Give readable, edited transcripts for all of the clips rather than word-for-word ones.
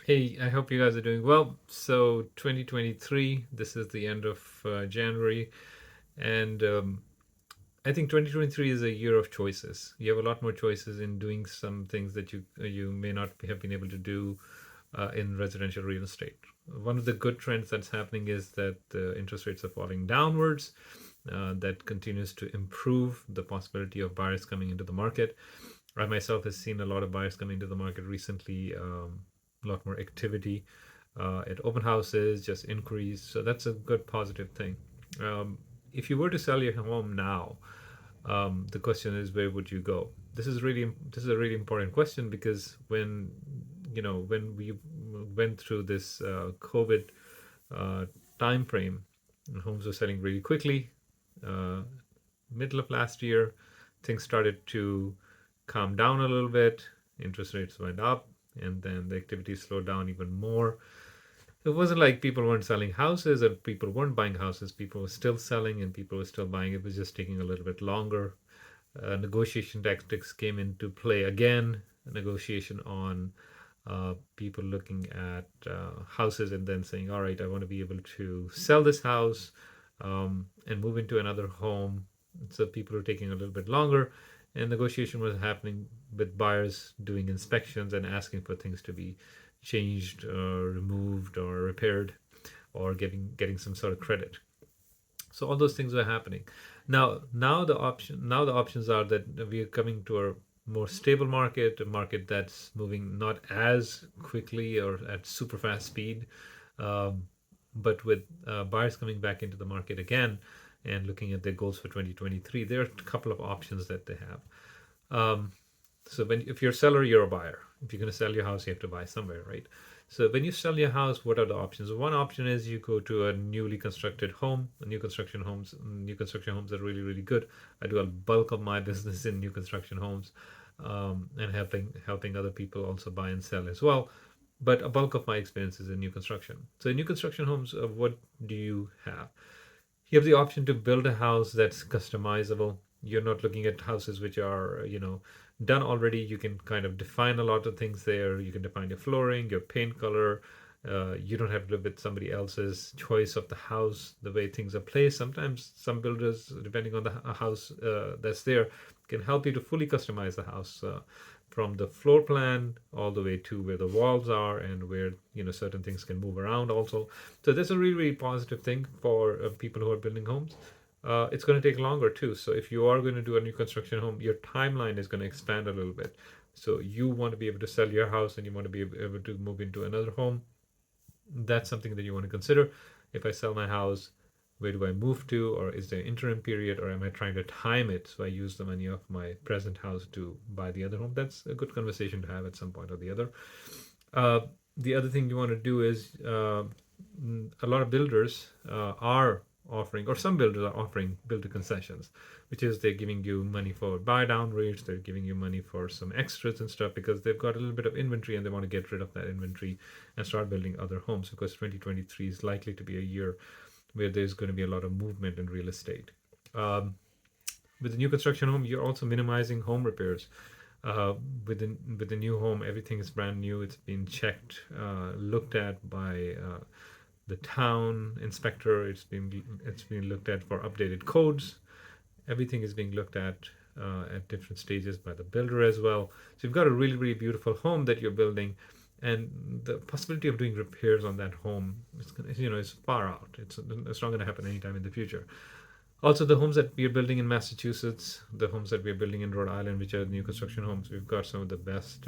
Hey, I hope you guys are doing well. So, 2023, this is the end of January, and I think 2023 is a year of choices. You have a lot more choices in doing some things that you may not have been able to do in residential real estate. One of the good trends that's happening is that the interest rates are falling downwards. That continues to improve the possibility of buyers coming into the market. I myself has seen a lot of buyers coming to the market recently. A lot more activity at open houses, just inquiries. So that's a good positive thing. If you were to sell your home now, the question is, where would you go? This is a really important question, because when we went through this COVID uh, time frame, homes were selling really quickly. uh, Middle of last year, things started to calm down a little bit. Interest rates went up, and then the activity slowed down even more. It wasn't like people weren't selling houses or people weren't buying houses. People were still selling and people were still buying. It was just taking a little bit longer. Negotiation tactics came into play again. A negotiation on people looking at houses and then saying, all right, I want to be able to sell this house and move into another home. So people are taking a little bit longer. And negotiation was happening with buyers doing inspections and asking for things to be changed or removed or repaired, or getting some sort of credit. So all those things were happening. Now the options are that we are coming to a more stable market, a market that's moving not as quickly or at super fast speed, um, but with buyers coming back into the market again and looking at their goals for 2023. There are a couple of options that they have. Um, so if you're a seller, you're a buyer. If you're going to sell your house, you have to buy somewhere, right? So when you sell your house, what are the options? One option is you go to a newly constructed home. New construction homes are really, really good. I do a bulk of my business in new construction homes, and helping other people also buy and sell as well. But a bulk of my experience is in new construction. So in new construction homes, what do you have? You have the option to build a house that's customizable. You're not looking at houses which are, done already. You can kind of define a lot of things there. You can define your flooring, your paint color. You don't have to live with somebody else's choice of the house, the way things are placed. Sometimes some builders, depending on the house that's there, can help you to fully customize the house, from the floor plan all the way to where the walls are and where certain things can move around also. So that's a really, really positive thing for people who are building homes. It's going to take longer too. So if you are going to do a new construction home, your timeline is going to expand a little bit. So you want to be able to sell your house and you want to be able to move into another home. That's something that you want to consider. If I sell my house, where do I move to? Or is there an interim period? Or am I trying to time it so I use the money of my present house to buy the other home? That's a good conversation to have at some point or the other. Uh, the other thing you want to do is, a lot of builders are offering, or some builders are offering builder concessions, which is they're giving you money for buy down rates, they're giving you money for some extras and stuff, because they've got a little bit of inventory and they want to get rid of that inventory and start building other homes, because 2023 is likely to be a year where there's going to be a lot of movement in real estate. Um, with the new construction home, you're also minimizing home repairs. Uh, with the new home, everything is brand new. It's been checked, looked at by the town inspector. It's been looked at for updated codes. Everything is being looked at different stages by the builder as well. So you've got a really, really beautiful home that you're building, and the possibility of doing repairs on that home is far out. It's not going to happen anytime in the future. Also, the homes that we are building in Massachusetts, the homes that we are building in Rhode Island, which are new construction homes, we've got some of the best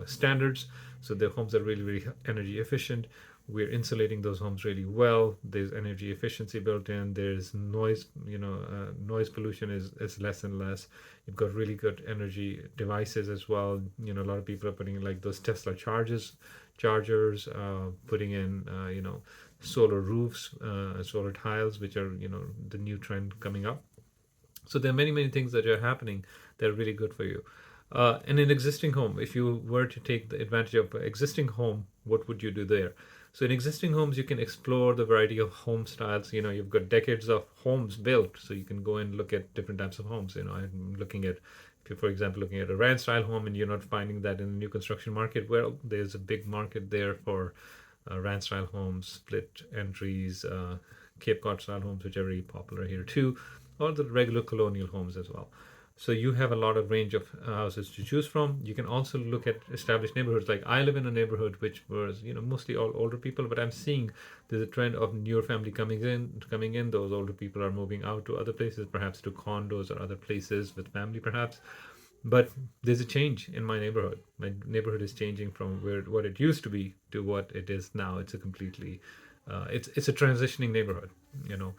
standards. So the homes are really, really energy efficient. We're insulating those homes really well. There's energy efficiency built in. There's noise, noise pollution is less and less. You've got really good energy devices as well. A lot of people are putting in like those Tesla chargers, putting in, solar roofs, solar tiles, which are the new trend coming up. So there are many, many things that are happening that are really good for you. In an existing home, if you were to take the advantage of an existing home, what would you do there? So in existing homes, you can explore the variety of home styles. You've got decades of homes built, so you can go and look at different types of homes. I'm looking at, if for example, looking at a ranch style home and you're not finding that in the new construction market, well, there's a big market there for ranch style homes, split entries, Cape Cod style homes, which are really popular here too, or the regular colonial homes as well. So you have a lot of range of houses to choose from. You can also look at established neighborhoods. Like I live in a neighborhood which was, mostly all older people, but I'm seeing there's a trend of newer family coming in. Those older people are moving out to other places, perhaps to condos or other places with family, perhaps. But there's a change in my neighborhood. My neighborhood is changing from what it used to be to what it is now. It's a completely, it's a transitioning neighborhood. You know,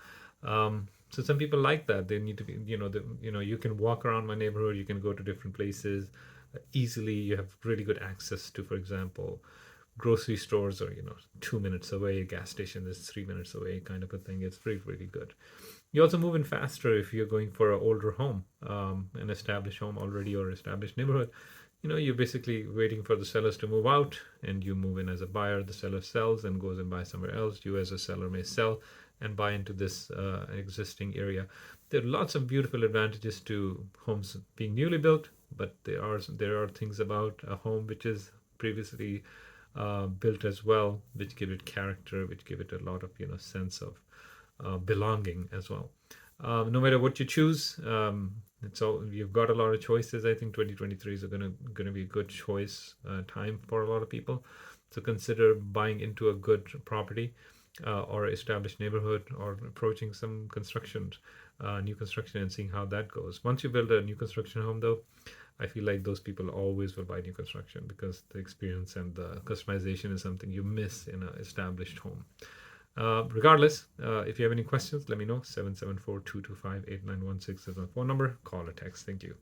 so some people like that. They need to be, you can walk around my neighborhood. You can go to different places easily. You have really good access to, for example, grocery stores are 2 minutes away. A gas station is 3 minutes away, kind of a thing. It's really really good. You also move in faster if you're going for an older home, an established home already or established neighborhood. You're basically waiting for the sellers to move out and you move in as a buyer. The seller sells and goes and buys somewhere else. You as a seller may sell and buy into this existing area. There are lots of beautiful advantages to homes being newly built, but there are things about a home which is previously built as well, which give it character, which give it a lot of sense of belonging as well. No matter what you choose, you've got a lot of choices. I think 2023 is gonna be a good choice time for a lot of people. So consider buying into a good property or established neighborhood, or approaching some new construction, and seeing how that goes. Once you build a new construction home, though, I feel like those people always will buy new construction because the experience and the customization is something you miss in an established home. Regardless, if you have any questions, let me know. 774-225-8916 is my phone number. Call or text. Thank you.